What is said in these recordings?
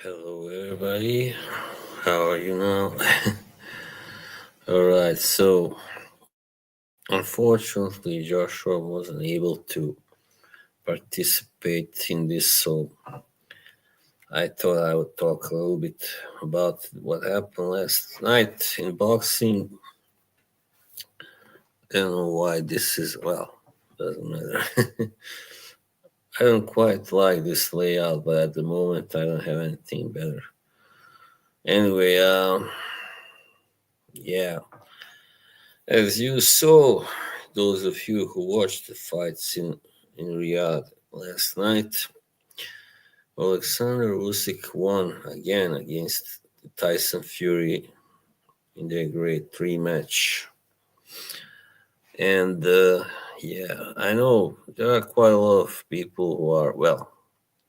Hello, everybody. How are you now? All right. So, unfortunately, Joshua wasn't able to participate in this. So, I thought I would talk a little bit about what happened last night in boxing. I don't know why this is, well, doesn't matter. I don't quite like this layout, but at the moment, I don't have anything better. Anyway, yeah. As you saw, those of you who watched the fights in Riyadh last night, Alexander Usyk won again against Tyson Fury in their great rematch. And yeah, I know there are quite a lot of people who are, well,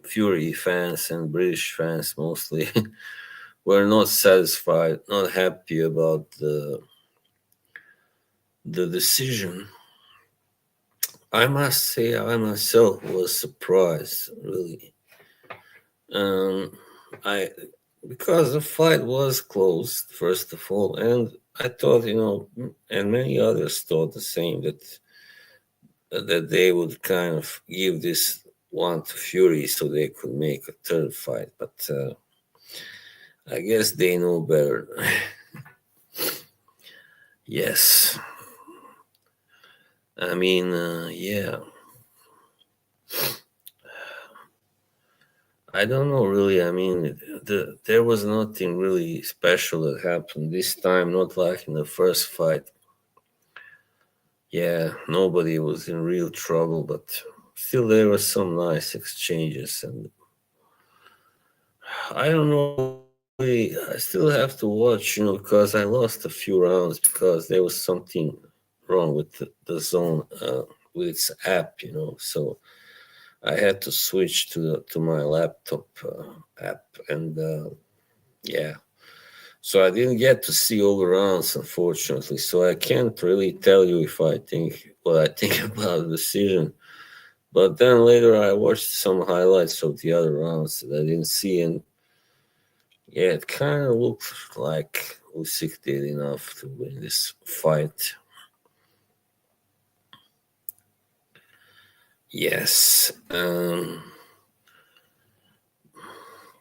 Fury fans and British fans mostly, were not satisfied, not happy about the decision. I must say, I myself was surprised, really. Um, I because the fight was closed, first of all, and I thought, and many others thought the same that they would kind of give this one to Fury so they could make a third fight, but I guess they know better. Yes, I mean, yeah. I don't know really. I mean, there was nothing really special that happened this time, not like in the first fight. Yeah, nobody was in real trouble, but still there were some nice exchanges. And I don't know, really, I still have to watch, because I lost a few rounds because there was something wrong with the zone, with its app, so I had to switch to my laptop app, and yeah. So I didn't get to see all the rounds, unfortunately. So I can't really tell you if I think what I think about the decision. But then later I watched some highlights of the other rounds that I didn't see, and yeah, it kind of looked like Usyk did enough to win this fight. Yes,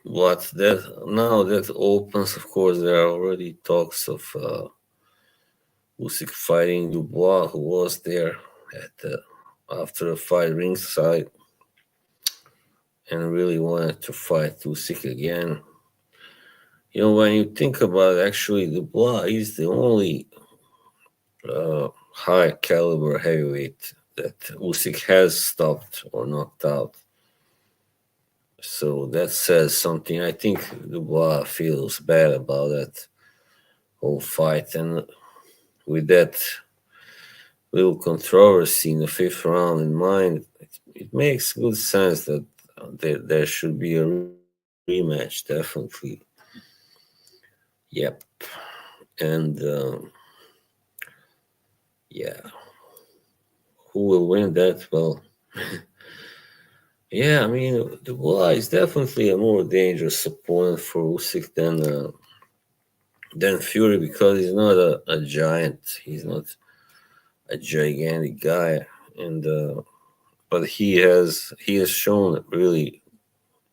but that now that opens, of course, there are already talks of Usyk fighting Dubois, who was there at after the fight ringside and really wanted to fight Usyk again. When you think about it, actually, Dubois is the only high caliber heavyweight that Usyk has stopped or knocked out. So that says something. I think Dubois feels bad about that whole fight, and with that little controversy in the fifth round in mind, it makes good sense that there should be a rematch, definitely. Yep. And yeah, who will win that? Well, yeah, I mean, Dubois is definitely a more dangerous opponent for Usyk than Fury because he's not a giant. He's not a gigantic guy, and but he has shown really.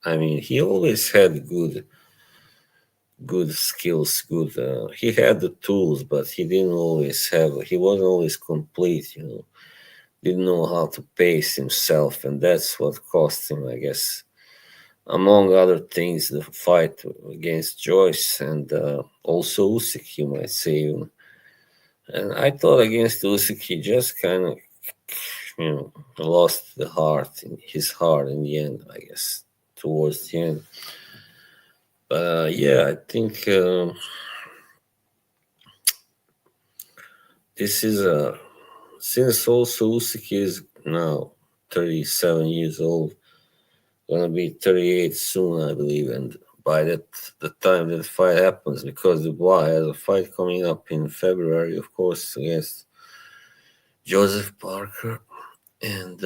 I mean, he always had good skills. Good. He had the tools, but he didn't always have. He wasn't always complete. Didn't know how to pace himself, and that's what cost him, I guess. Among other things, the fight against Joyce and also Usyk, you might say. And I thought against Usyk, he just kind of, lost his heart in the end, I guess, towards the end. But yeah, I think this is since also Usyk is now 37 years old, gonna be 38 soon, I believe, and by the time that fight happens, because Dubois has a fight coming up in February, of course, against Joseph Parker, and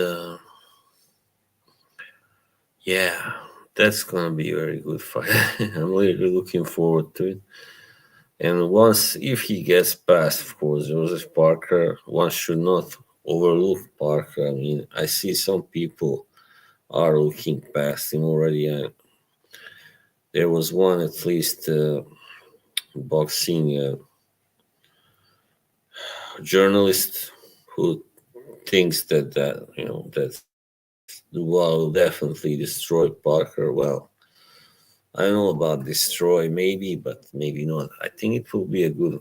yeah, that's gonna be a very good fight. I'm really looking forward to it. And once, if he gets past, of course, Joseph Parker, one should not overlook Parker. I mean, I see some people are looking past him already. There was one, at least, boxing journalist who thinks that Duval will definitely destroy Parker. Well, I don't know about destroy, maybe, but maybe not. I think it will be a good.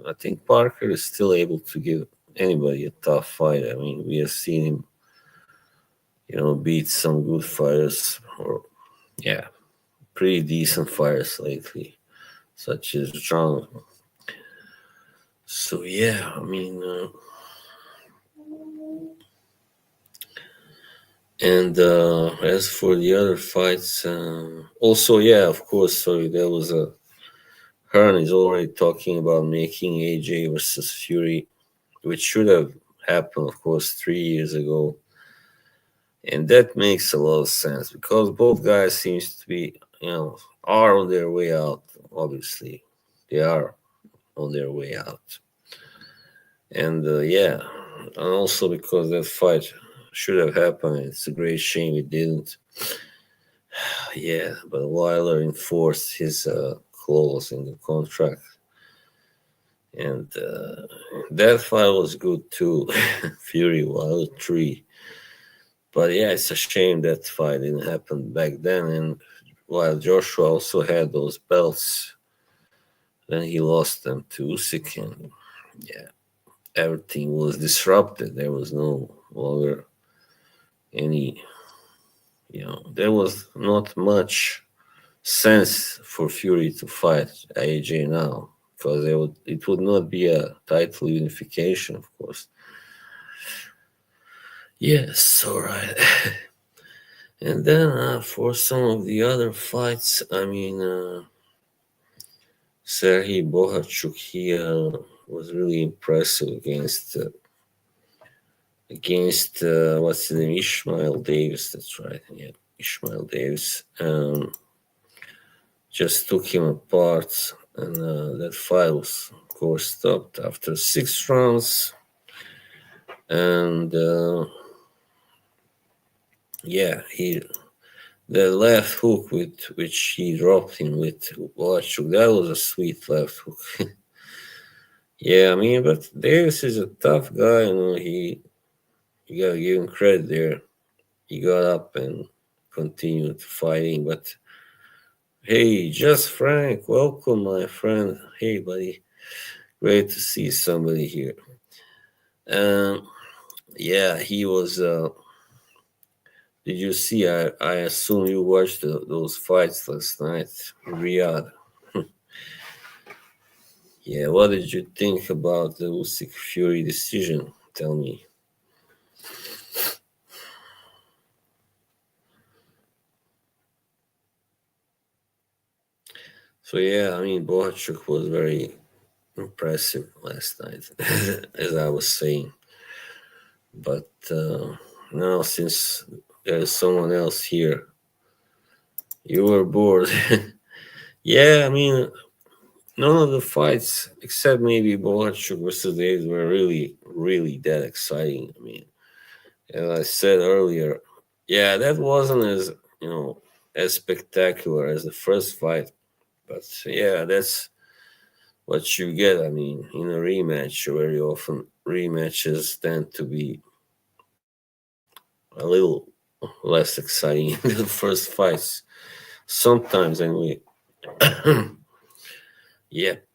I think Parker is still able to give anybody a tough fight. I mean, we have seen him, beat some good fighters, or yeah, pretty decent fighters lately, such as John. So yeah, I mean, and as for the other fights, also yeah, of course. Sorry, there was a Hearn is already talking about making AJ versus Fury, which should have happened, of course, 3 years ago. And that makes a lot of sense because both guys seems to be, are on their way out. Obviously, they are on their way out. And yeah, and also because that fight should have happened. It's a great shame it didn't. Yeah, but Wilder enforced his clause in the contract, and that fight was good too. Fury Wilder 3. But yeah, it's a shame that fight didn't happen back then. And while Joshua also had those belts, then he lost them to Usyk, and yeah, everything was disrupted. There was no longer any, there was not much sense for Fury to fight AJ now because it would not be a title unification, of course. Yes, all right. And then for some of the other fights, I mean, Serhii Bohachuk, he was really impressive against what's his name, Ishmael Davis. That's right, yeah, Ishmael Davis. Just took him apart, and that fight was, of course, stopped after 6 rounds. And yeah, the left hook with which he dropped him with Bohachuk, that was a sweet left hook. Yeah, I mean, but Davis is a tough guy. You gotta give him credit there. He got up and continued fighting. But hey, just Frank, welcome, my friend. Hey, buddy, great to see somebody here. Um, yeah, he was. Did you see? I assume you watched those fights last night in Riyadh. Yeah, what did you think about the Usyk Fury decision? Tell me. So yeah, I mean, Bohachuk was very impressive last night, as I was saying. But now, since there's someone else here, you were bored. Yeah, I mean, none of the fights, except maybe Bohachuk versus Davis, were really, really that exciting. I mean, as I said earlier, yeah, that wasn't as spectacular as the first fight. But yeah, that's what you get. I mean, in a rematch, very often rematches tend to be a little less exciting than the first fights. Sometimes, anyway. Yep.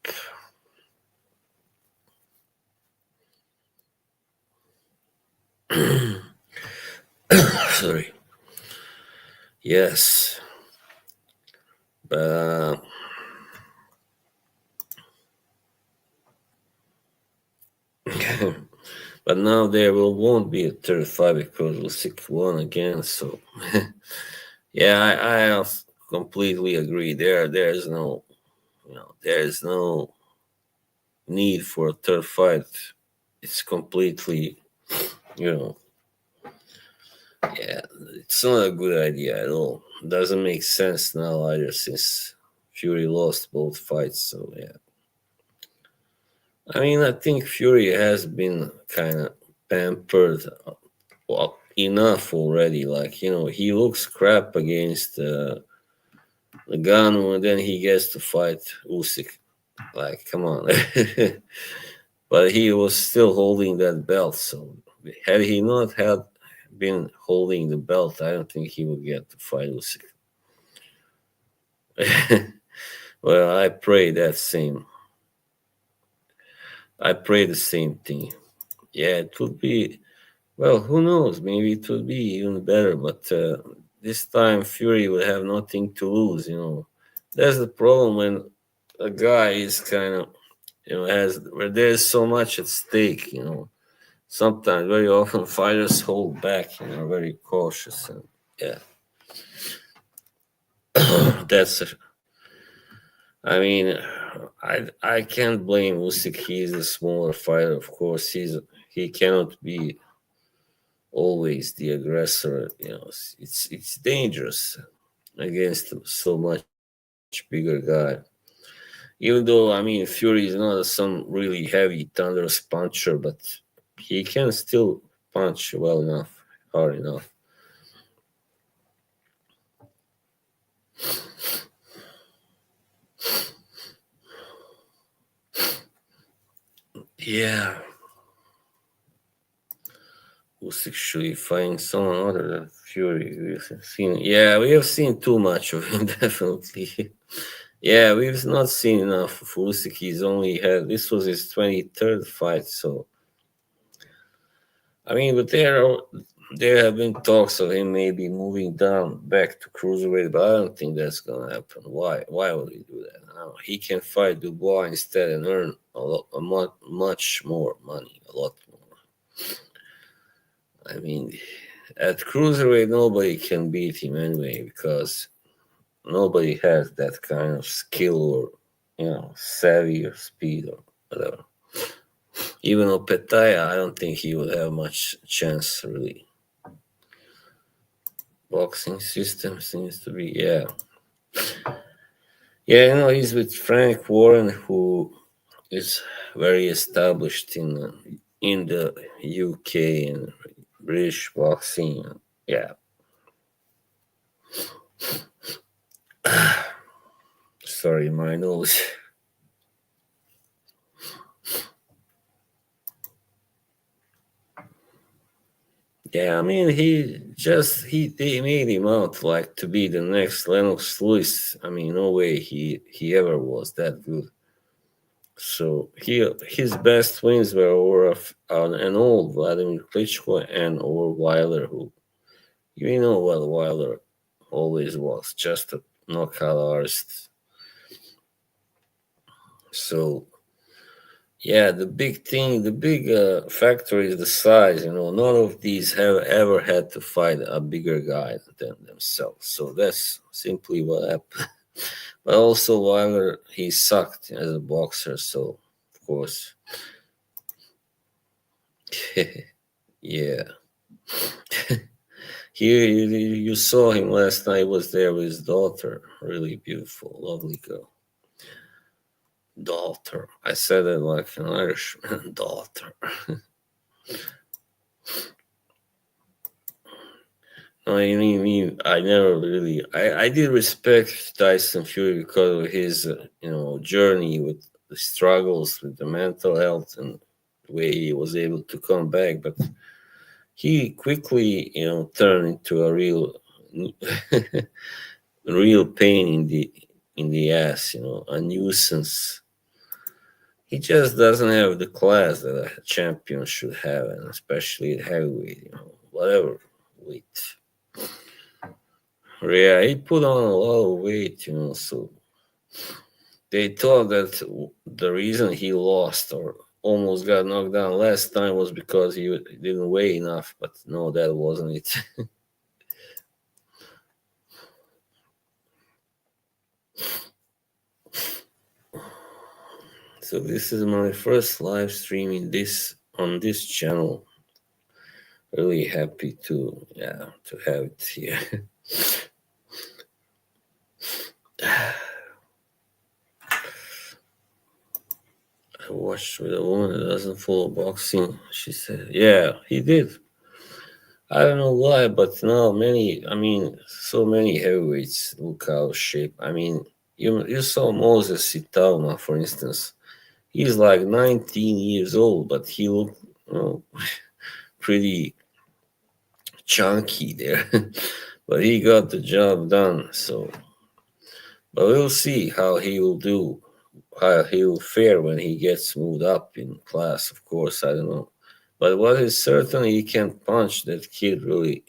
Sorry. Yes. But but now there won't be a third fight because Usyk won again. So yeah, I completely agree. There's no there's no need for a third fight. It's completely you know Yeah, it's not a good idea at all. Doesn't make sense now either since Fury lost both fights. So yeah, I mean, I think Fury has been kind of pampered enough already. Like he looks crap against Nagano, and then he gets to fight Usyk. Like, come on. But he was still holding that belt. So had he not had been holding the belt, I don't think he would get to fight Usyk. Well, I pray the same thing. Yeah, it would be. Well, who knows? Maybe it would be even better. But this time, Fury would have nothing to lose. That's the problem when a guy is kind of has where there's so much at stake. Sometimes, very often, fighters hold back. Very cautious. And yeah, that's. I mean, I can't blame Usyk. He's a smaller fighter, of course. He cannot be always the aggressor. It's dangerous against so much bigger guy. Even though I mean Fury is not some really heavy thunderous puncher, but he can still punch well enough, hard enough. Yeah, Usyk should find someone other than Fury. We have seen too much of him, definitely. Yeah, we've not seen enough of Usyk. He's only had this was his 23rd fight, so I mean, but there have been talks of him maybe moving down back to cruiserweight, but I don't think that's gonna happen. Why? Why would he do that? I don't know. He can fight Dubois instead and earn much more money, a lot more. I mean, at cruiserweight, nobody can beat him anyway because nobody has that kind of skill or savvy or speed or whatever. Even Opetaya, I don't think he would have much chance really. Boxing system seems to be yeah. He's with Frank Warren, who is very established in the UK and British boxing. Yeah, sorry, my nose. Yeah, I mean, they made him out like to be the next Lennox Lewis. I mean, no way he ever was that good. So his best wins were over an old Vladimir Klitschko and over Wilder, who you know what Wilder always was, just a knockout artist. So yeah, the big factor is the size. None of these have ever had to fight a bigger guy than themselves. So that's simply what happened. But also, Wilder, he sucked as a boxer. So, of course, yeah. You saw him last night. He was there with his daughter. Really beautiful, lovely girl. Daughter. I said it like an Irishman. Daughter. I never really. I did respect Tyson Fury because of his, journey with the struggles with the mental health and the way he was able to come back. But he quickly, turned into a real pain in the ass. A nuisance. He just doesn't have the class that a champion should have, and especially at heavyweight. Whatever weight. Yeah, he put on a lot of weight, so they thought that the reason he lost or almost got knocked down last time was because he didn't weigh enough, but no, that wasn't it. So this is my first live stream on this channel. Really happy to have it here. I watched with a woman that doesn't follow boxing. She said, "Yeah, he did." I don't know why, but now many. I mean, so many heavyweights look out of shape. I mean, you saw Moses Itauma, for instance. He's like 19 years old, but he looked, pretty chunky there. But he got the job done. So, but we'll see how he will do, how he will fare when he gets moved up in class. Of course, I don't know. But what is certain, he can punch. That kid really,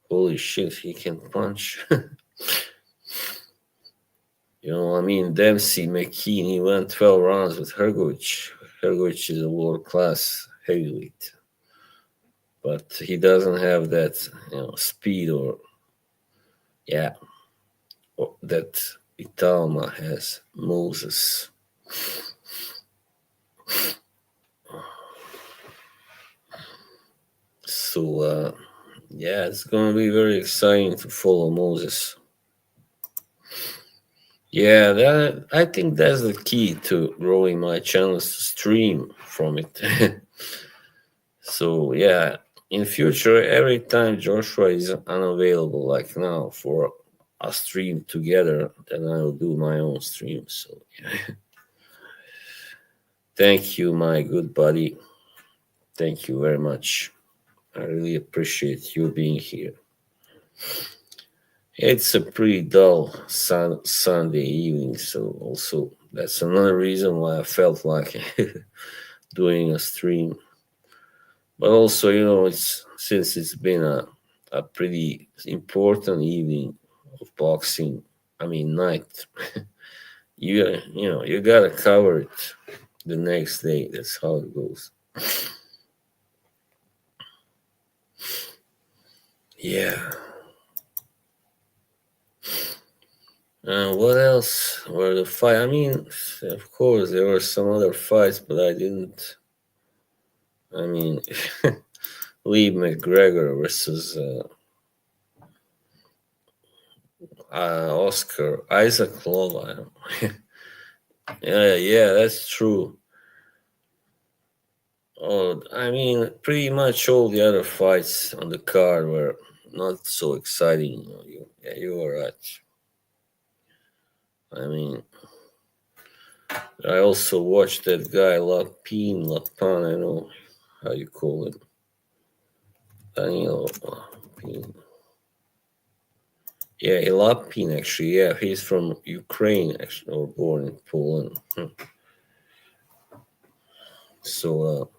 holy shit, he can punch. I mean, Dempsey, McKean, he went 12 rounds with Hergovich. Hergovich is a world class heavyweight, but he doesn't have that, speed yeah, that Italma has. Moses. So, yeah, it's going to be very exciting to follow Moses. Yeah, that I think that's the key to growing my channels to stream from it. So yeah, in future, every time Joshua is unavailable, like now, for a stream together, then I'll do my own stream. So yeah. Thank you, my good buddy. Thank you very much. I really appreciate you being here. It's a pretty dull Sunday evening, so also that's another reason why I felt like doing a stream. But also, it's since it's been a pretty important evening of boxing. I mean, night. You gotta cover it the next day. That's how it goes. Yeah. What else were the fight? I mean, of course, there were some other fights, but I didn't. I mean, Lee McGregor versus Oscar Isaac Lova. Yeah, that's true. Oh, I mean, pretty much all the other fights on the card were not so exciting. You were right. I mean, I also watched that guy Lapin, I know how you call him, Daniel Lapin. Yeah, Lapin actually. Yeah, he's from Ukraine actually, or born in Poland. So,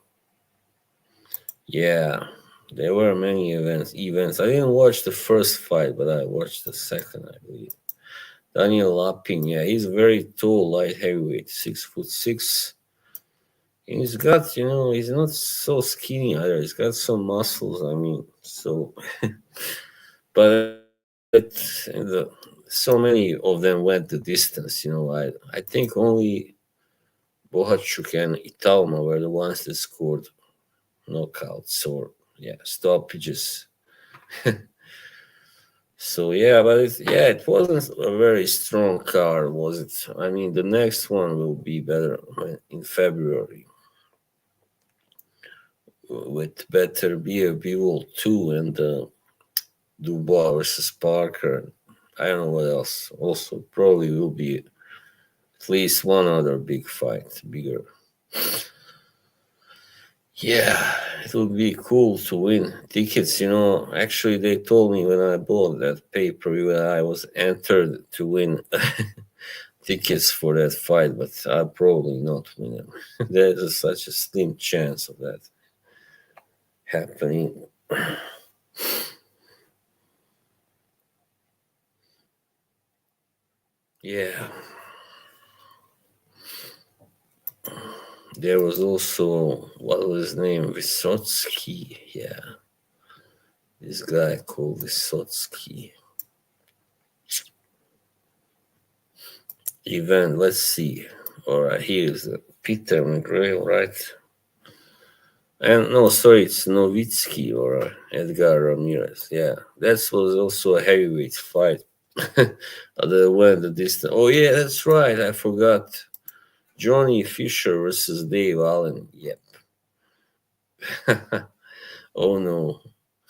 yeah, there were many events. I didn't watch the first fight, but I watched the second, I believe. Daniel Lapin, yeah, he's very tall, light heavyweight, 6'6". And he's not so skinny either. He's got some muscles. I mean, so, but so many of them went the distance. I think only Bohachuk and Italma were the ones that scored knockouts or stoppages. So yeah, but it wasn't a very strong card, was it? I mean, the next one will be better in February with better Beer Buell 2 and Dubois versus Parker. I don't know what else. Also, probably will be at least one other big fight, bigger. Yeah, it would be cool to win tickets. Actually, they told me when I bought that pay per view that I was entered to win tickets for that fight, but I'll probably not win them. There's such a slim chance of that happening. Yeah. There was also, what was his name? Vysotsky. Yeah. This guy called Vysotsky. Event, let's see. All right, here's Peter McGrail, right? And no, sorry, it's Novitsky or Edgar Ramirez. Yeah, that was also a heavyweight fight. That went the distance. Oh yeah, that's right. I forgot. Johnny Fisher versus Dave Allen. Yep. Oh no.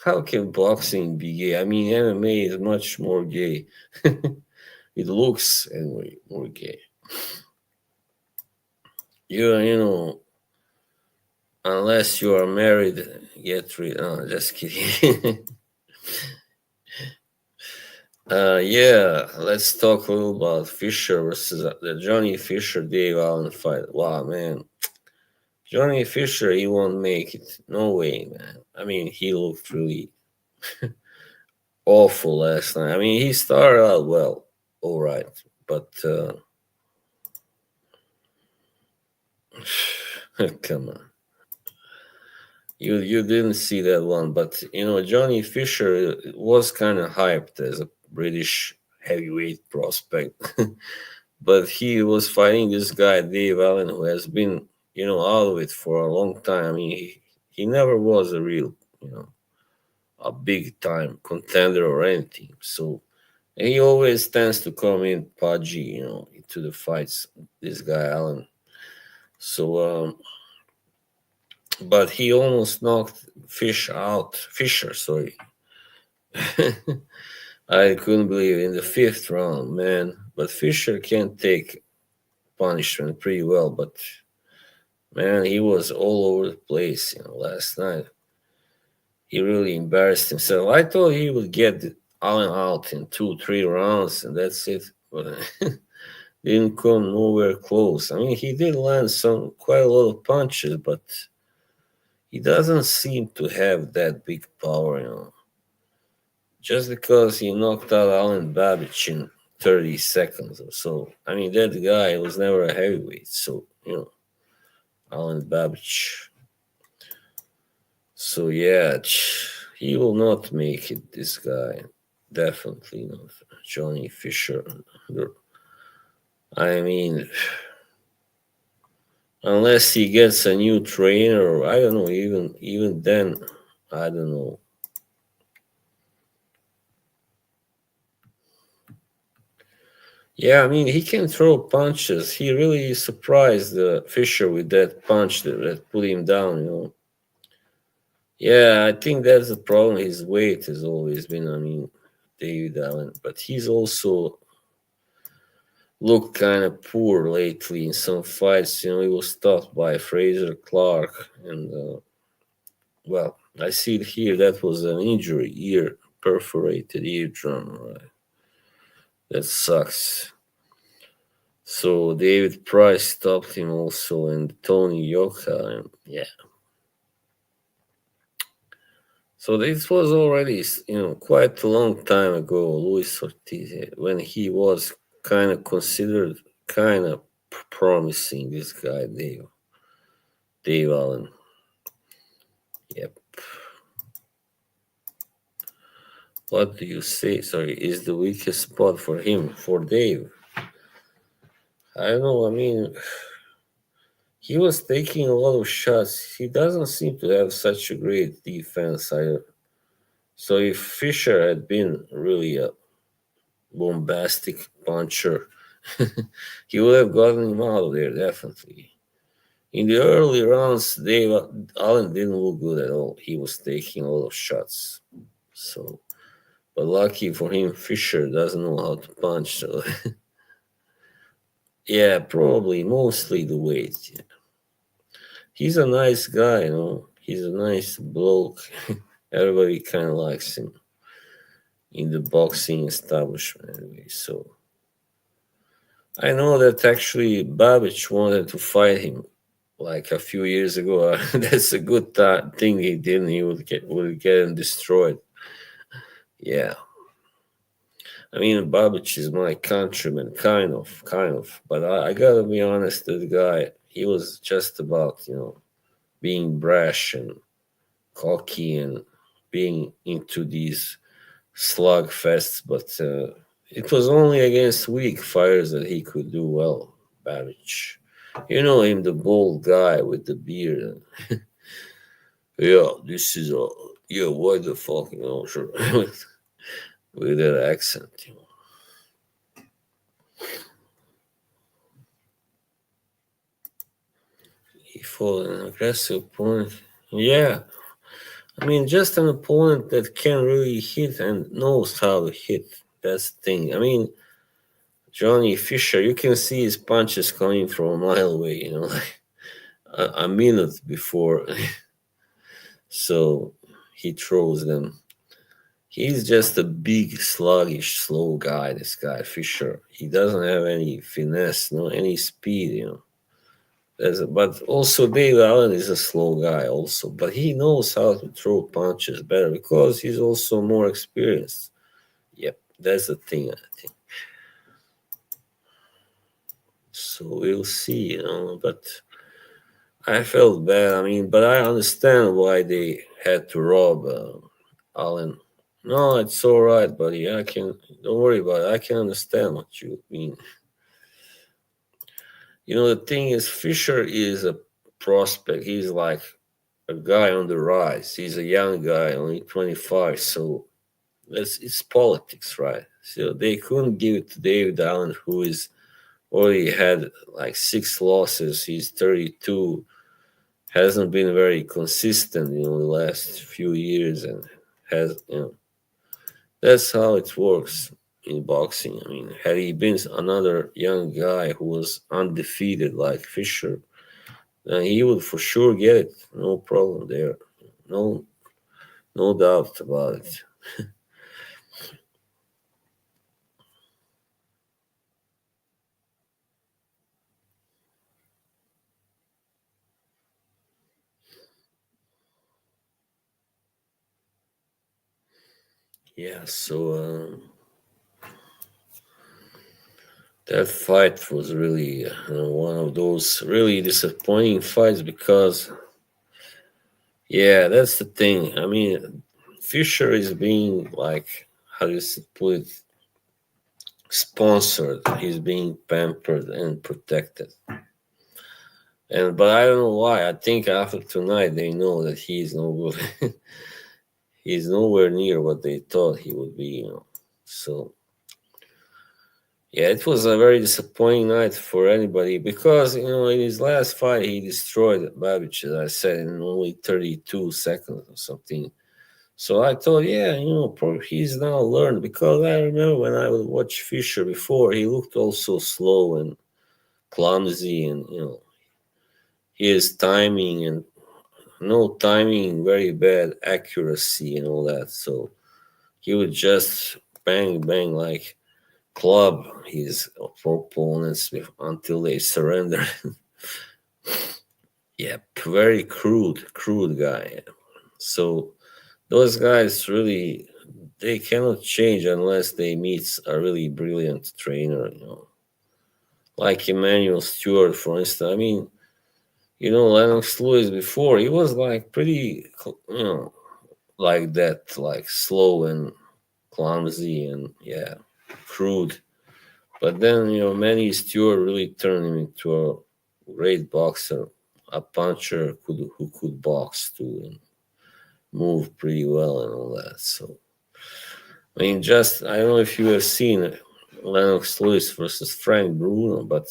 How can boxing be gay? I mean, MMA is much more gay. It looks anyway more gay. You know, unless you are married, get rid. Oh, just kidding. Yeah, let's talk a little about Fisher versus the Johnny Fisher Dave Allen fight. Wow, man, Johnny Fisher, he won't make it. No way, man. I mean, he looked really awful last night. I mean, he started out well, all right, but come on. You didn't see that one, but you know Johnny Fisher was kind of hyped as a British heavyweight prospect, but he was fighting this guy Dave Allen, who has been out of it for a long time. I mean, he never was a real a big time contender or anything. So he always tends to come in pudgy, into the fights. This guy Allen. So, but he almost knocked Fisher, sorry. I couldn't believe it in the fifth round, man. But Fisher can take punishment pretty well, but man, he was all over the place, last night. He really embarrassed himself. I thought he would get Allen out in 2, 3 rounds and that's it. But didn't come nowhere close. I mean, he did land quite a lot of punches, but he doesn't seem to have that big power. Just because he knocked out Alan Babich in 30 seconds or so. I mean, that guy was never a heavyweight. So, Alan Babich. So, yeah, he will not make it, this guy. Definitely not. Johnny Fisher. I mean, unless he gets a new trainer, or I don't know, even then, I don't know. Yeah, I mean, he can throw punches. He really surprised Fisher with that punch that put him down. Yeah, I think that's the problem. His weight has always been, I mean, David Allen, but he's also looked kind of poor lately in some fights. He was stopped by Fraser Clark, and well, I see it here. That was an injury, perforated eardrum. Right? That sucks. So David Price stopped him also, and Tony Yoka, and yeah. So this was already, quite a long time ago. Luis Ortiz, when he was kind of considered kind of promising. This guy, Dave Allen. Yep. What do you say? Sorry, is the weakest spot for him, for Dave? I don't know. I mean, he was taking a lot of shots. He doesn't seem to have such a great defense either. So if Fisher had been really a bombastic puncher, he would have gotten him out of there, definitely. In the early rounds, Dave Allen didn't look good at all. He was taking a lot of shots. So, but lucky for him, Fisher doesn't know how to punch. So, yeah, probably mostly the weight. Yeah. He's a nice guy. He's a nice bloke. Everybody kind of likes him in the boxing establishment anyway. So I know that actually Babich wanted to fight him like a few years ago. That's a good thing he didn't. He would get him destroyed. Yeah, I mean Babich is my countryman, kind of. But I gotta be honest, that guy, he was just about being brash and cocky and being into these slug fests, but it was only against weak fighters that he could do well. Babich, you know him, the bald guy with the beard. Yeah, this is a yeah. What the fuck, sure, with that accent. He fought an aggressive opponent. Yeah, I mean, just an opponent that can really hit and knows how to hit. That's the thing. I mean, Johnny Fisher, you can see his punches coming from a mile away, like a minute before. So he throws them. He's just a big, sluggish, slow guy, this guy, Fisher. He doesn't have any finesse, no any speed. But also Dave Allen is a slow guy also, but he knows how to throw punches better because he's also more experienced. Yep, that's the thing, I think. So we'll see. But I felt bad. I mean, but I understand why they had to rob Allen. No, it's all right, buddy. I can. Don't worry about it. I can understand what you mean. The thing is, Fisher is a prospect. He's like a guy on the rise. He's a young guy, only 25. So it's politics, right? So they couldn't give it to David Allen, who is already had like 6 losses. He's 32, hasn't been very consistent, the last few years, and has. That's how it works in boxing. I mean, had he been another young guy who was undefeated like Fisher, then he would for sure get it. No problem there. No, no doubt about it. Yeah. So that fight was really one of those really disappointing fights because, yeah, that's the thing. I mean, Fisher is being like, how do you put it, sponsored. He's being pampered and protected. But I don't know why. I think after tonight they know that he's no good. He's nowhere near what they thought he would be. So yeah, it was a very disappointing night for anybody because in his last fight he destroyed Babic, as I said, in only 32 seconds or something. So I thought, yeah, probably he's now learned because I remember when I would watch Fisher before, he looked also slow and clumsy, and his timing and no timing, very bad accuracy and all that. So he would just bang bang like club his opponents until they surrender. Yep, very crude guy. So those guys really, they cannot change unless they meet a really brilliant trainer. Like Emmanuel Stewart, for instance. I mean, Lennox Lewis before, he was like pretty, like that, like slow and clumsy and, yeah, crude. But then, Manny Stewart really turned him into a great boxer, a puncher who could box too and move pretty well and all that. So, I mean, just, I don't know if you have seen Lennox Lewis versus Frank Bruno, but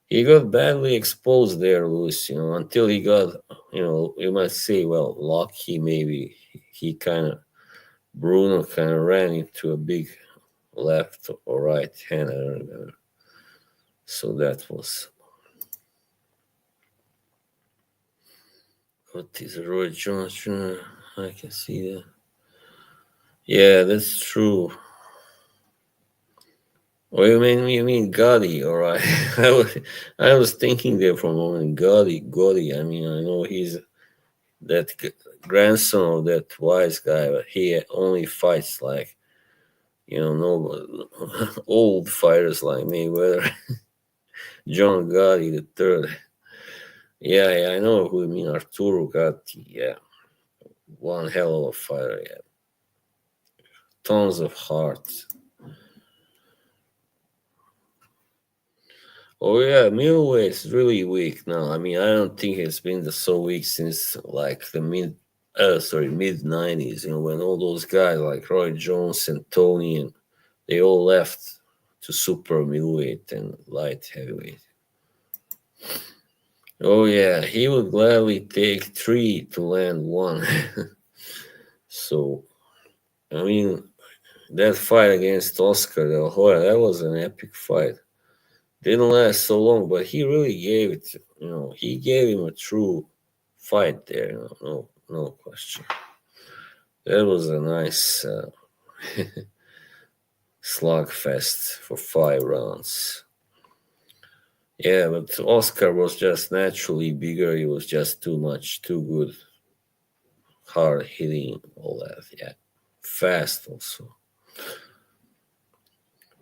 he got badly exposed there, Lewis, until he got, you might say, well, lucky maybe. He kind of, Bruno kind of ran into a big left or right hand, I don't remember. So that was, what is Roy Jones Jr.? I can see that. Yeah, that's true. Oh, you mean Gotti, all right. I was thinking there for a moment, Gotti. I mean, I know he's that grandson of that wise guy, but he only fights like, no old fighters like Mayweather, John Gotti the third. Yeah, yeah, I know who you mean, Arturo Gatti. Yeah, one hell of a fighter. Yeah, tons of heart. Oh yeah, middleweight is really weak now. I mean, I don't think it's been so weak since like the mid 90s. You know, when all those guys like Roy Jones and Tony and they all left to super middleweight and light heavyweight. Oh yeah, he would gladly take three to land one. So I mean, that fight against Oscar De La Hoya, that was an epic fight. Didn't last so long, but he really gave it. You know, he gave him a true fight there. You know, no question. That was a nice slugfest for 5 rounds. Yeah, but Oscar was just naturally bigger. He was just too much, too good, hard hitting, all that. Yeah, fast also.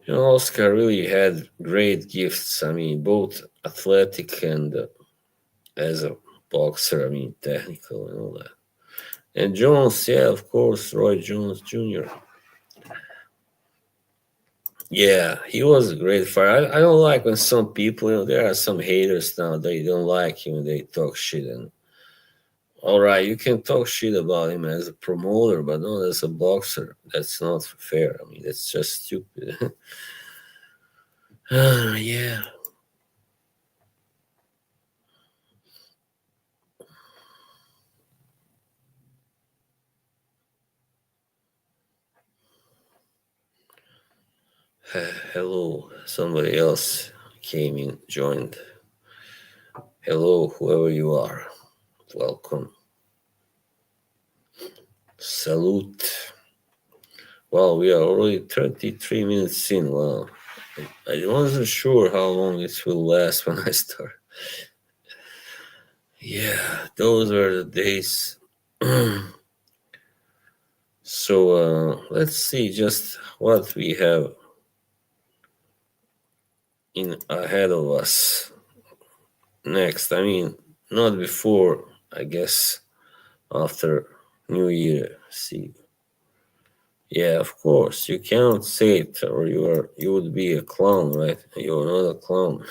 You know, Oscar really had great gifts. I mean, both athletic and as a boxer. I mean, technical and all that. And Jones, yeah, of course, Roy Jones Jr. Yeah, he was a great fighter. I don't like when some people, you know, there are some haters now. They don't like him and they talk shit. And all right, you can talk shit about him as a promoter, but not as a boxer. That's not fair. I mean, that's just stupid. Yeah. Hello, somebody else came in, joined. Hello, whoever you are. Welcome. Salute. Well, we are already 33 minutes in. Wow. I wasn't sure how long it will last when I start. Yeah, those were the days. So let's see just what we have in ahead of us next. I mean, not before, I guess, after New Year. See, yeah, of course, you cannot say it, or you would be a clown, right? You're not a clown.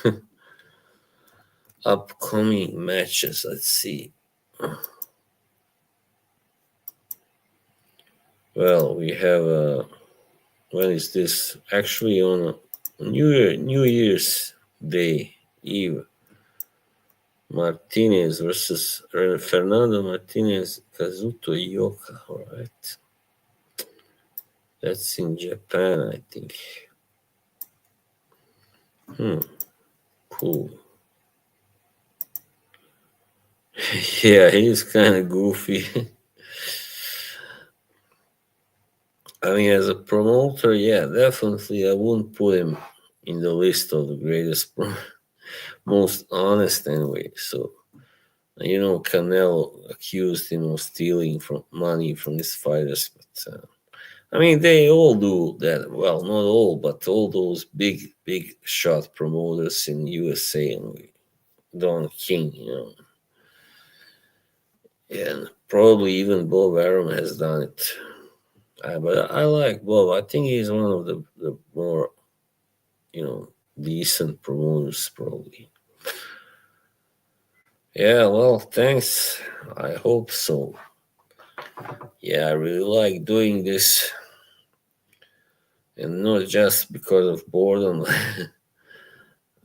Upcoming matches. Let's see. Well, we have when is this? Actually, on New Year's Day Eve. Martinez versus Fernando Martinez, Kazuto Ioka. All right, that's in Japan, I think. Cool. Yeah, he's kind of goofy. I mean, as a promoter, yeah, definitely, I wouldn't put him in the list of the greatest, most honest anyway. So, you know, Canelo accused him of stealing from money from his fighters, but I mean, they all do that. Well, not all, but all those big shot promoters in USA and Don King, you know, and probably even Bob Arum has done it. But I like Bob. I think he's one of the more, you know, decent promoters, probably. Yeah, well, thanks. I hope so. Yeah, I really like doing this, and not just because of boredom.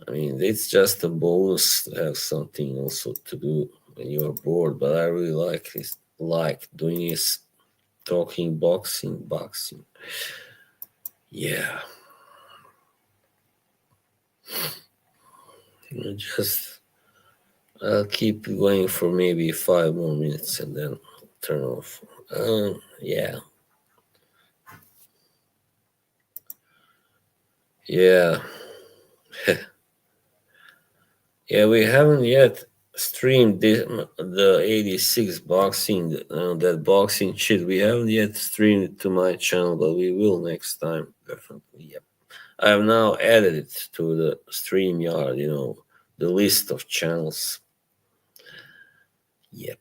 I mean, it's just a bonus to have something also to do when you're bored. But I really like doing this, talking boxing. Yeah, just I'll keep going for maybe 5 more minutes and then turn off. Yeah, yeah, yeah. We haven't yet streamed the 86 boxing, that boxing shit. We haven't yet streamed it to my channel, but we will next time, definitely. Yep. I have now added it to the StreamYard, you know, the list of channels. Yep.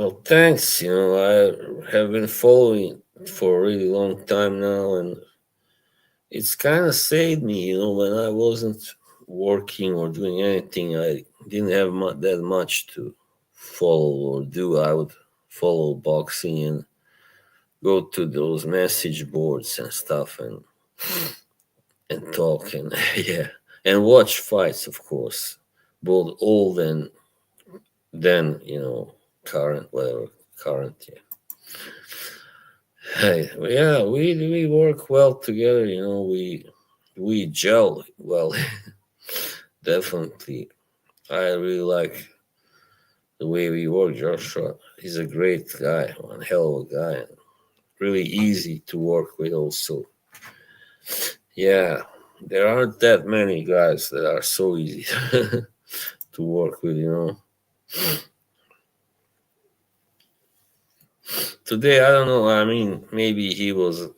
Well, thanks. I have been following for a really long time now, and it's kind of saved me. When I wasn't working or doing anything, I didn't have that much to follow or do. I would follow boxing and go to those message boards and stuff, and talk, and yeah, and watch fights, of course, both old and then current, whatever, current. Yeah. Hey, yeah, we work well together. We gel well. Definitely, I really like the way we work. Joshua, he's a great guy, one hell of a guy, and really easy to work with. Also, yeah, there aren't that many guys that are so easy to work with. Today, I don't know. I mean, maybe he was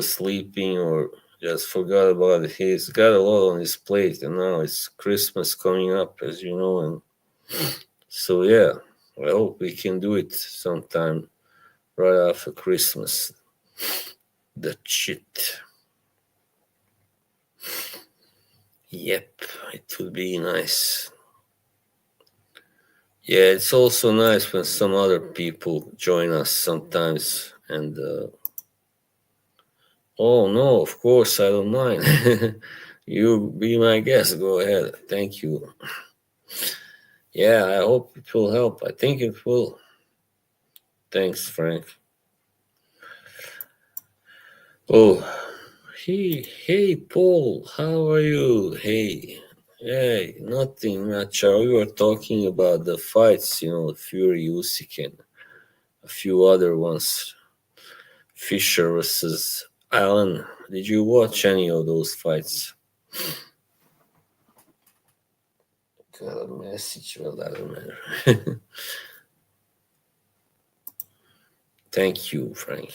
sleeping or just forgot about it. He's got a lot on his plate, and now it's Christmas coming up, as you know, and so yeah, I hope we can do it sometime right after Christmas. The shit. Yep, it would be nice. Yeah, it's also nice when some other people join us sometimes, and oh no, of course I don't mind. You be my guest. Go ahead. Thank you. Yeah, I hope it will help. I think it will. Thanks, Frank. Oh, hey, Paul. How are you? Hey, nothing much. We were talking about the fights. Fury, Usyk, and a few other ones. Fisher versus Allen. Did you watch any of those fights? Got a message. Well, doesn't matter. Thank you, Frank.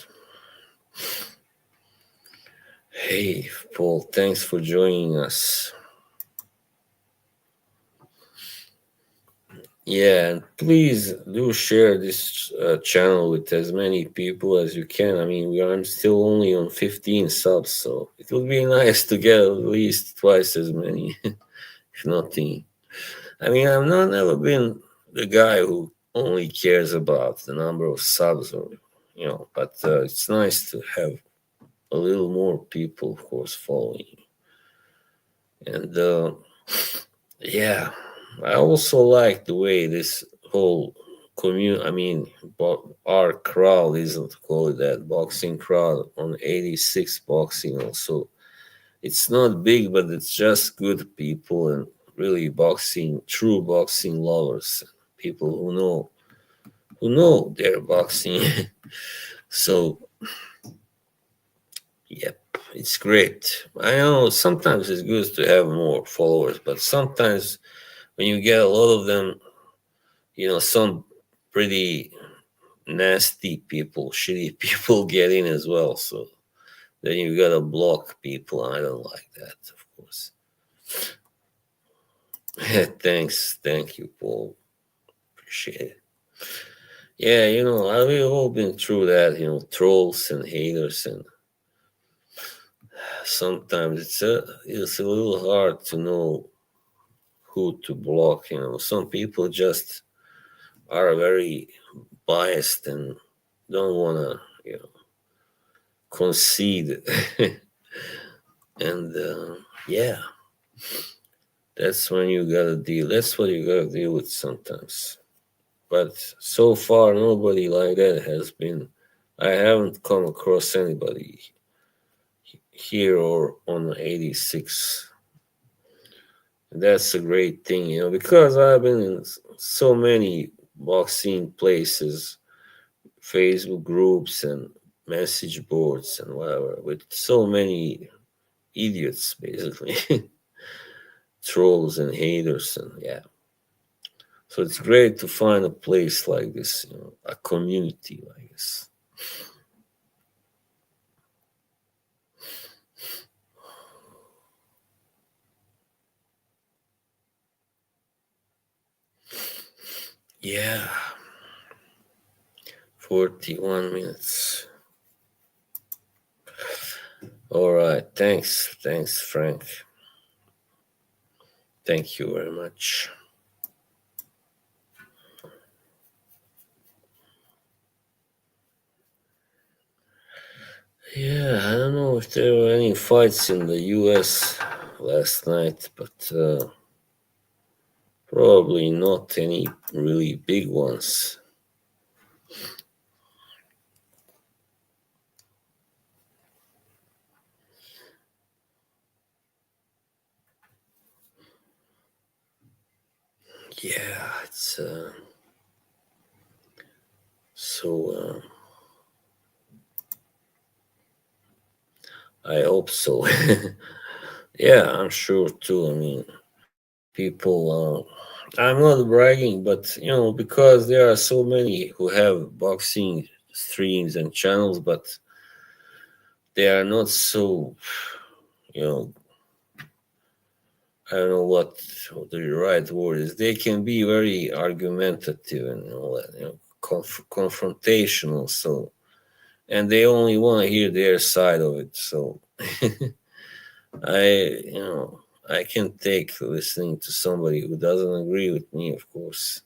Hey, Paul, thanks for joining us. Yeah, and please do share this channel with as many people as you can. I mean, I'm still only on 15 subs, so it would be nice to get at least twice as many, if nothing. I mean, I've not never been the guy who only cares about the number of subs, but it's nice to have a little more people, of course, following. And yeah, I also like the way this whole community, I mean, our crowd isn't called that, boxing crowd on 86 boxing also. It's not big, but it's just good people and really boxing, true boxing lovers, people who know their boxing. So, yep, it's great. I know sometimes it's good to have more followers, but sometimes when you get a lot of them, some pretty nasty people, shitty people get in as well. So then you gotta block people. I don't like that, of course. Thank you, Paul. Appreciate it. Yeah, we've all been through that. Trolls and haters, and sometimes it's a little hard to know who to block. Some people just are very biased and don't want to, concede. And yeah, that's when you gotta deal. That's what you gotta deal with sometimes. But so far, nobody like that has been. I haven't come across anybody here or on 86. That's a great thing, because I've been in so many boxing places, Facebook groups, and message boards, and whatever, with so many idiots, basically. Trolls and haters, and yeah. So it's great to find a place like this, a community like this. Yeah. 41 minutes. All right. Thanks, Frank. Thank you very much. Yeah, I don't know if there were any fights in the US last night, but probably not any really big ones. Yeah, it's so. I hope so. Yeah, I'm sure too. I mean, people. I'm not bragging, but because there are so many who have boxing streams and channels, but they are not so. You know, I don't know what the right word is. They can be very argumentative and all that, confrontational. So, and they only want to hear their side of it. So, I can take listening to somebody who doesn't agree with me, of course.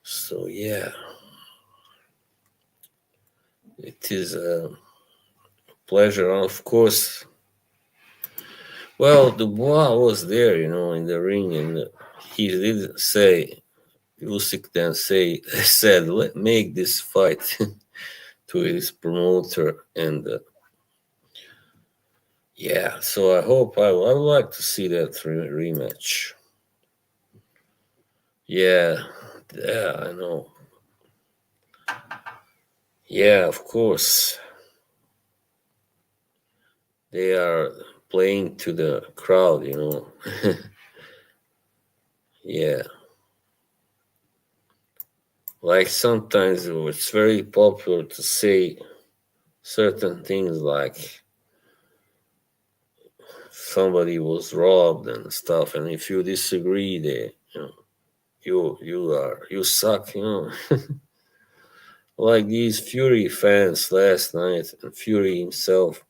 So yeah, it is a pleasure. Of course, well, Dubois was there, in the ring, and he did say, Usyk then said, make this fight to his promoter, and yeah. So I would like to see that rematch. Yeah, yeah, I know. Yeah, of course. They are playing to the crowd. Yeah, like sometimes it's very popular to say certain things like somebody was robbed and stuff, and if you disagree, you suck. Like these Fury fans last night, and Fury himself.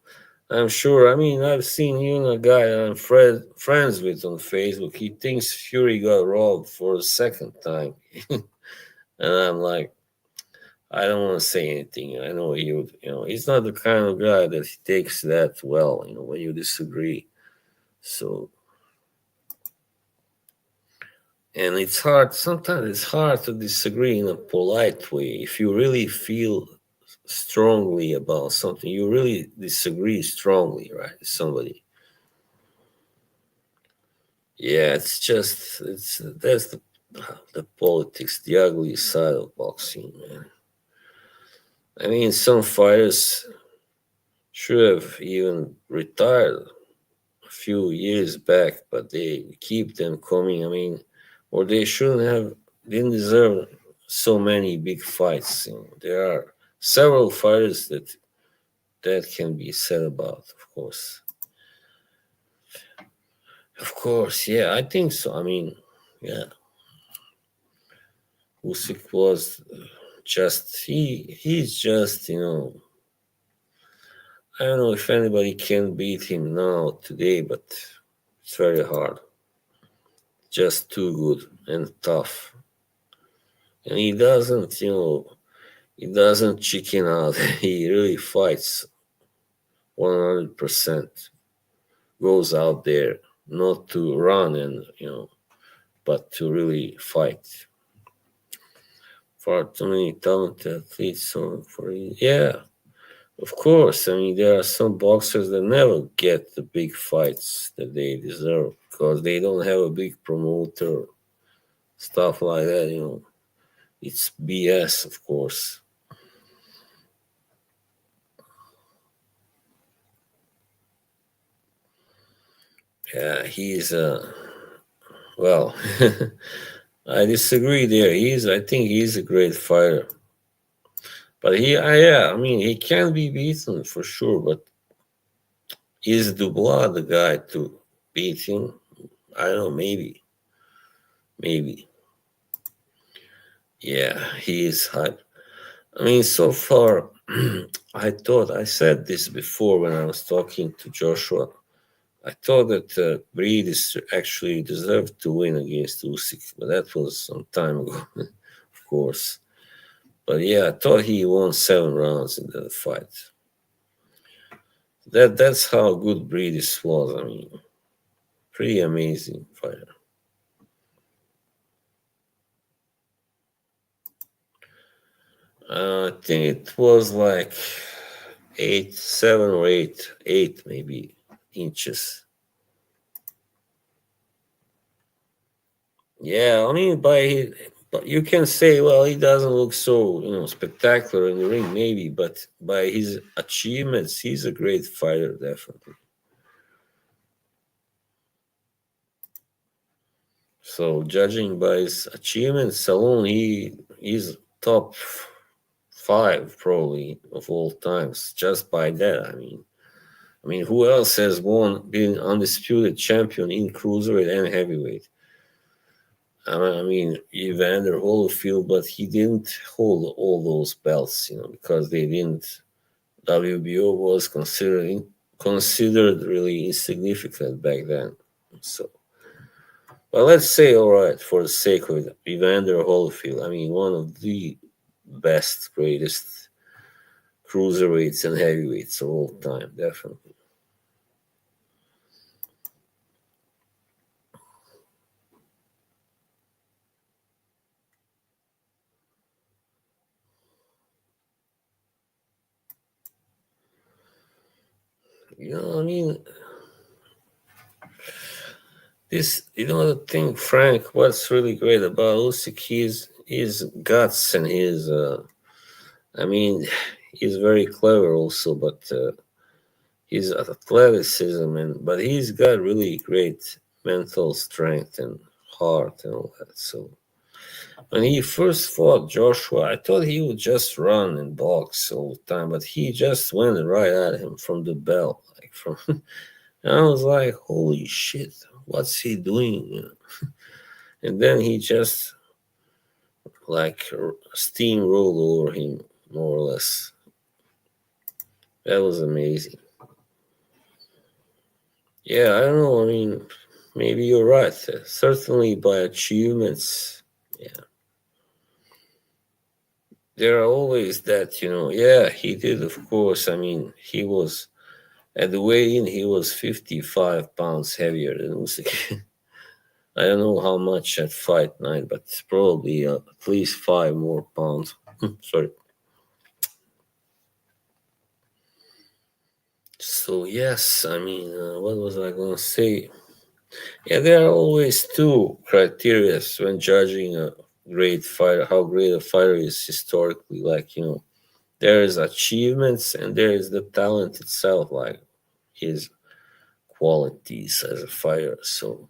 I'm sure. I mean, I've seen a guy I'm friends with on Facebook. He thinks Fury got robbed for the second time, and I'm like, I don't want to say anything. I know he's not the kind of guy that he takes that well. When you disagree. So, and it's hard. Sometimes it's hard to disagree in a polite way. If you really feel strongly about something, you really disagree strongly, right? With somebody. Yeah, it's that's the politics, the ugly side of boxing, man. I mean, some fighters should have even retired a few years back, but they keep them coming. I mean, or they shouldn't have, didn't deserve so many big fights. There are several fighters that can be said about, of course. Of course, yeah, I think so. I mean, yeah, Usyk was he's just I don't know if anybody can beat him now today, but it's very hard. Just too good and tough. And he doesn't chicken out. He really fights 100%. Goes out there not to run but to really fight. Far too many talented athletes. So yeah, of course. I mean, there are some boxers that never get the big fights that they deserve because they don't have a big promoter, stuff like that. It's BS, of course. Yeah, he's well, I disagree there. I think he's a great fighter, but yeah, I mean, he can be beaten for sure. But is Dubois the guy to beat him? I don't know. Maybe. Yeah, he is hype. I mean, so far, I said this before when I was talking to Joshua. I thought that Breedis actually deserved to win against Usyk, but that was some time ago, of course. But yeah, I thought he won 7 rounds in that fight. That's how good Breedis was. I mean, pretty amazing fighter. I think it was like 8, 7 or 8 maybe inches. Yeah, I mean, but you can say, well, he doesn't look so, spectacular in the ring, maybe, but by his achievements, he's a great fighter, definitely. So, judging by his achievements alone, he's top 5 probably of all times. Just by that, I mean, who else has been undisputed champion in cruiserweight and heavyweight? I mean, Evander Holyfield, but he didn't hold all those belts, because they didn't. WBO was considered really insignificant back then. So, well, let's say, all right, for the sake of it, Evander Holyfield. I mean, one of the best, greatest cruiserweights and heavyweights of all time, definitely. I mean, the thing, Frank. What's really great about Usyk, his guts and his. I mean, he's very clever also, but his athleticism but he's got really great mental strength and heart and all that. So when he first fought Joshua, I thought he would just run and box all the time, but he just went right at him from the bell, like from. And I was like, holy shit, what's he doing? And then he just like steamrolled over him, more or less. That was amazing. Yeah, I don't know. I mean, maybe you're right. Certainly by achievements, yeah. There are always that, yeah, he did, of course. I mean, he was, at the weigh-in, he was 55 pounds heavier than Usyk. I don't know how much at fight night, but it's probably at least 5 more pounds. Sorry. So, yes, I mean, what was I going to say? Yeah, there are always two criteria when judging a great fighter, how great a fighter is historically. Like, there is achievements and there is the talent itself, like his qualities as a fighter. So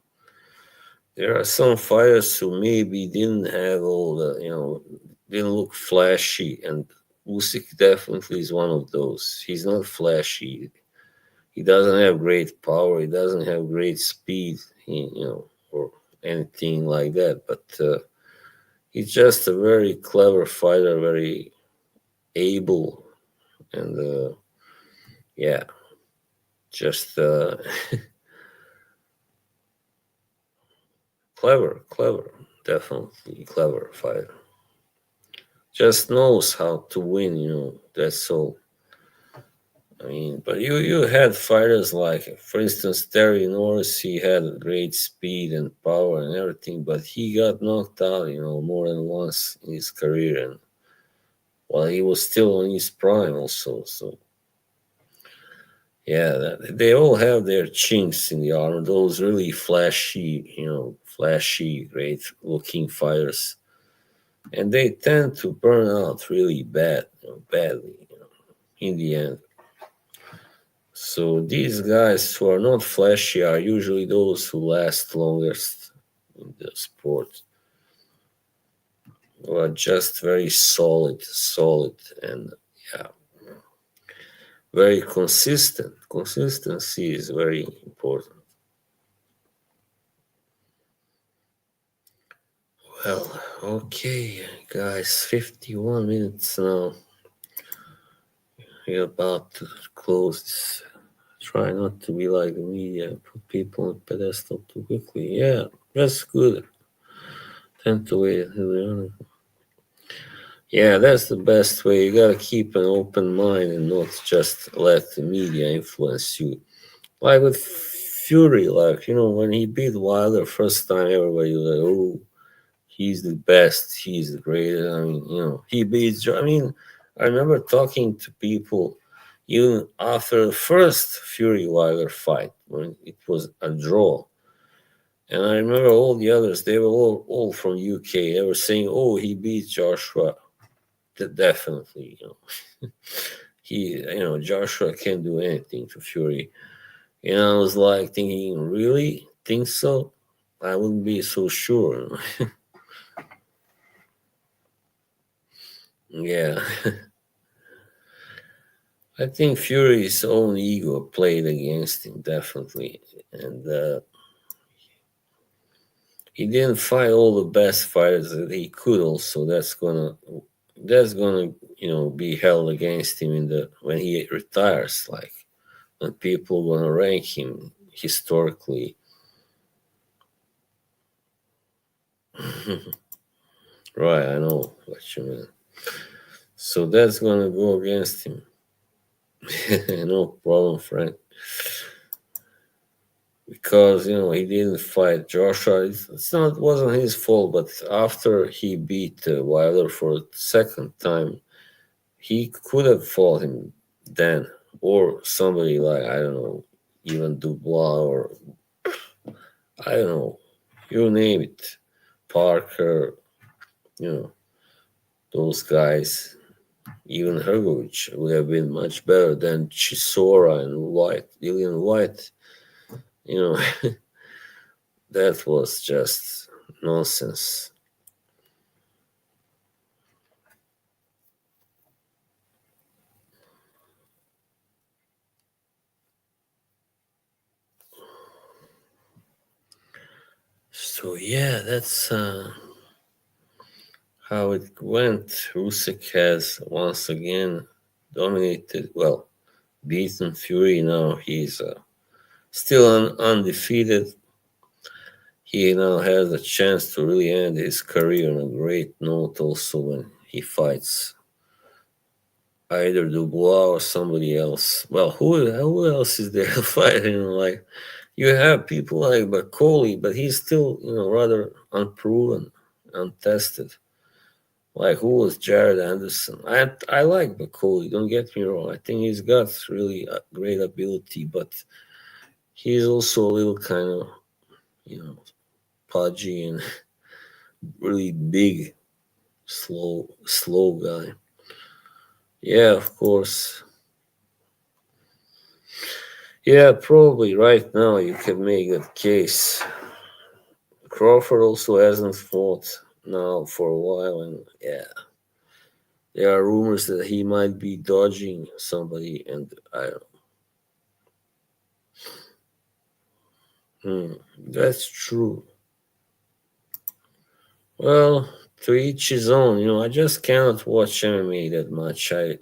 there are some fighters who maybe didn't have all the, didn't look flashy, and Usyk definitely is one of those. He's not flashy. He doesn't have great power. He doesn't have great speed, or anything like that. But he's just a very clever fighter, very able, and yeah, just clever, definitely clever fighter. Just knows how to win. That's all. I mean, but you had fighters like, for instance, Terry Norris. He had great speed and power and everything, but he got knocked out, more than once in his career, and while he was still in his prime, also. So yeah, they all have their chinks in the armor. Those really flashy, great-looking fighters, and they tend to burn out really badly, in the end. So these guys who are not flashy are usually those who last longest in the sport, who are just very solid, and yeah, very consistent. Consistency is very important. Well, okay, guys, 51 minutes now. We're about to close this. Try not to be like the media, put people on pedestal too quickly. Yeah, that's good. Tend to wait until the end. Yeah, that's the best way. You gotta keep an open mind and not just let the media influence you. Like with Fury, like, when he beat Wilder first time, everybody was like, oh, he's the best, he's the greatest. I mean, he beats. I mean, I remember talking to people even after the first Fury Wilder fight when it was a draw. And I remember all the others, they were all from UK. They were saying, oh, he beat Joshua. Definitely, Joshua can't do anything to Fury. And I was like thinking, really? Think so? I wouldn't be so sure. Yeah. I think Fury's own ego played against him, definitely. And he didn't fight all the best fighters that he could also. That's gonna be held against him when he retires, like when people gonna rank him historically. Right, I know what you mean. So that's gonna go against him. No problem, Frank. Because he didn't fight Joshua. Wasn't his fault, but after he beat Wilder for the second time, he could have fought him then, or somebody like, I don't know, even Dubois, or I don't know, you name it, Parker, you know those guys. Even Hergovich would have been much better than Chisora and White, Dillian White. You know, that was just nonsense. So yeah, that's how it went. Usyk has once again dominated. Well, beaten Fury. Now he's still undefeated. He now has a chance to really end his career on a great note. Also, when he fights either Dubois or somebody else. Well, who else is there fighting? Like, you have people like Bakoli, but he's still rather unproven, untested. Like, who was Jared Anderson? I like Bakoli. Don't get me wrong. I think he's got really a great ability, but he's also a little kind of pudgy and really big, slow guy. Yeah, of course. Yeah, probably right now you can make that case. Crawford also hasn't fought now for a while, and yeah, there are rumors that he might be dodging somebody, and I don't. That's true. Well, to each his own. I just cannot watch MMA that much. You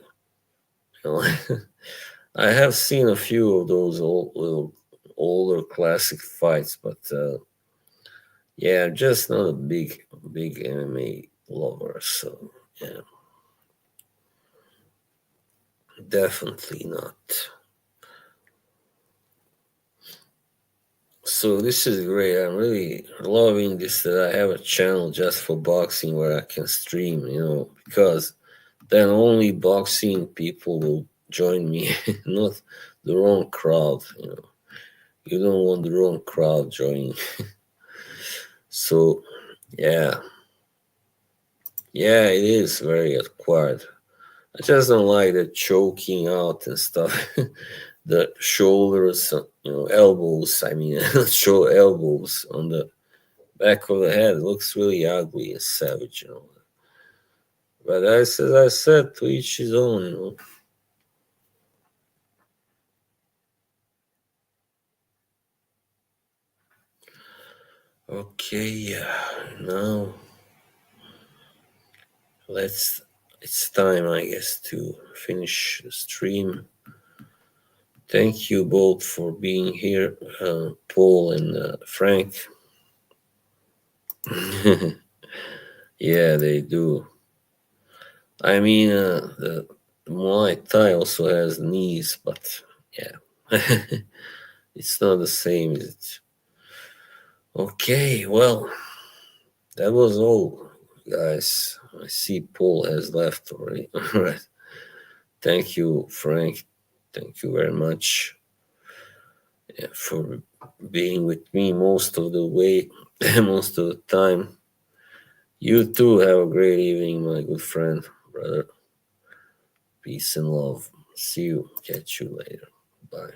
know, I have seen a few of those little older classic fights, but yeah, I'm just not a big MMA lover. So yeah, definitely not. So this is great. I'm really loving this that I have a channel just for boxing where I can stream, because then only boxing people will join me, not the wrong crowd. You don't want the wrong crowd joining. So yeah, yeah, it is very acquired. I just don't like the choking out and stuff. The shoulders, elbows. I mean, show elbows on the back of the head. It looks really ugly and savage. But as I said, to each his own. Okay, now it's time, I guess, to finish the stream. Thank you both for being here, Paul and Frank. Yeah, they do. I mean, the Muay Thai also has knees, but yeah, it's not the same, is it? Okay, well, that was all, guys. I see Paul has left already. All right. Thank you, Frank. Thank you very much, for being with me most of the way, most of the time. You too have a great evening, my good friend, brother. Peace and love. See you. Catch you later. Bye.